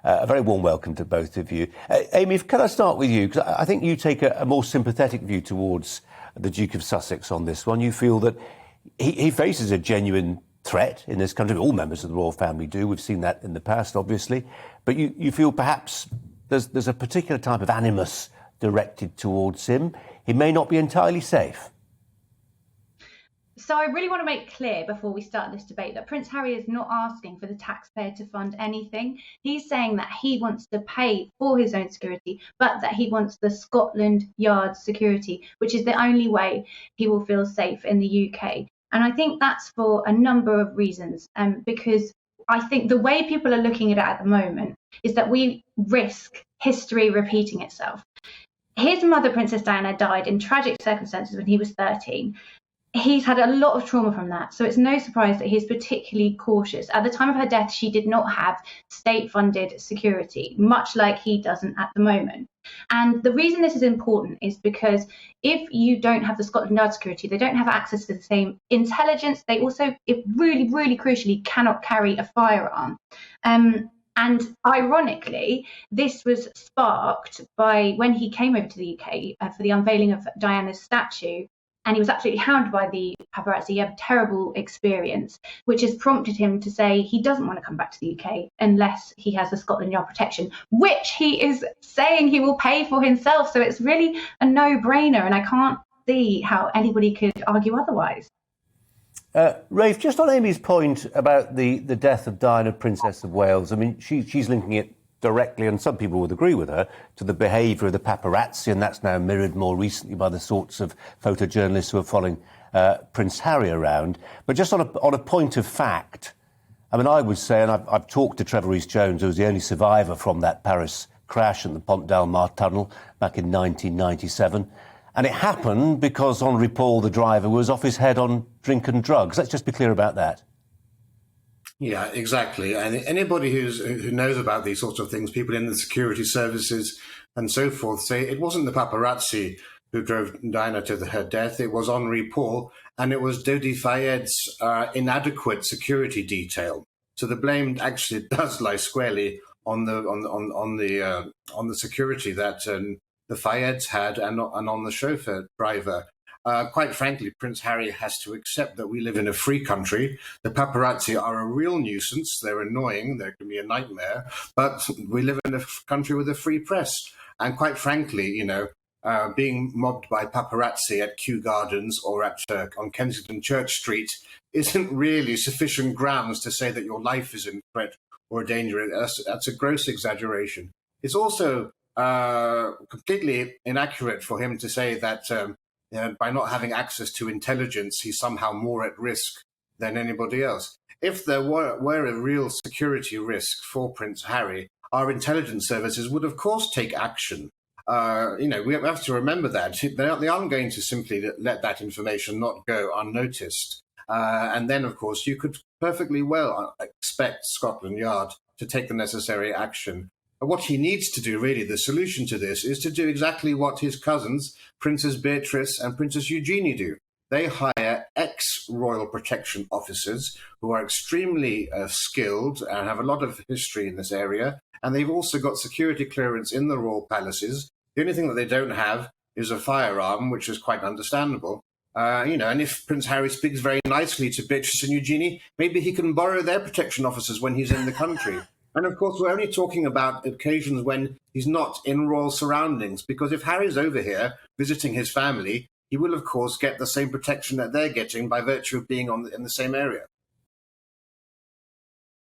A very warm welcome to both of you. Amy, can I start with you? Because I think you take a more sympathetic view towards the Duke of Sussex on this one. You feel that he faces a genuine threat in this country. All members of the royal family do. We've seen that in the past, obviously. But you feel perhaps there's a particular type of animus directed towards him. He may not be entirely safe. So I really want to make clear before we start this debate that Prince Harry is not asking for the taxpayer to fund anything. He's saying that he wants to pay for his own security, but that he wants the Scotland Yard security, which is the only way he will feel safe in the UK. And I think that's for a number of reasons, because I think the way people are looking at it at the moment is that we risk history repeating itself. His mother, Princess Diana, died in tragic circumstances when he was 13. He's had a lot of trauma from that, so it's no surprise that he's particularly cautious. At the time of her death, she did not have state-funded security, much like he doesn't at the moment. And the reason this is important is because if you don't have the Scotland Yard security, they don't have access to the same intelligence. They also, if really, really crucially, cannot carry a firearm. And ironically, this was sparked by when he came over to the UK for the unveiling of Diana's statue. And he was absolutely hounded by the paparazzi. He had a terrible experience, which has prompted him to say he doesn't want to come back to the UK unless he has the Scotland Yard protection, which he is saying he will pay for himself. So it's really a no-brainer, and I can't see how anybody could argue otherwise. Rafe, just on Amy's point about the death of Diana, Princess of Wales, I mean, she's linking it directly, and some people would agree with her, to the behaviour of the paparazzi, and that's now mirrored more recently by the sorts of photojournalists who are following Prince Harry around. But just on a point of fact, I mean, I would say, and I've talked to Trevor Rees-Jones, who was the only survivor from that Paris crash in the Pont d'Almar tunnel back in 1997, and it happened because Henri Paul, the driver, was off his head on drink and drugs. Let's just be clear about that. Yeah, exactly. And anybody who knows about these sorts of things, people in the security services and so forth, say it wasn't the paparazzi who drove Diana to her death. It was Henri Paul, and it was Dodi Fayed's inadequate security detail. So the blame actually does lie squarely on the security that the Fayeds had, and on the chauffeur driver. Quite frankly, Prince Harry has to accept that we live in a free country. The paparazzi are a real nuisance. They're annoying. They can be a nightmare. But we live in a country with a free press. And quite frankly, being mobbed by paparazzi at Kew Gardens or on Kensington Church Street isn't really sufficient grounds to say that your life is in threat or danger. That's a gross exaggeration. It's also completely inaccurate for him to say that by not having access to intelligence, he's somehow more at risk than anybody else. If there were a real security risk for Prince Harry, our intelligence services would, of course, take action. We have to remember that. They aren't going to simply let that information not go unnoticed. And then, of course, you could perfectly well expect Scotland Yard to take the necessary action. What he needs to do, really, the solution to this, is to do exactly what his cousins, Princess Beatrice and Princess Eugenie, do. They hire ex-royal protection officers who are extremely skilled and have a lot of history in this area. And they've also got security clearance in the royal palaces. The only thing that they don't have is a firearm, which is quite understandable. And if Prince Harry speaks very nicely to Beatrice and Eugenie, maybe he can borrow their protection officers when he's in the country. And of course, we're only talking about occasions when he's not in royal surroundings, because if Harry's over here visiting his family, he will, of course, get the same protection that they're getting by virtue of being in the same area.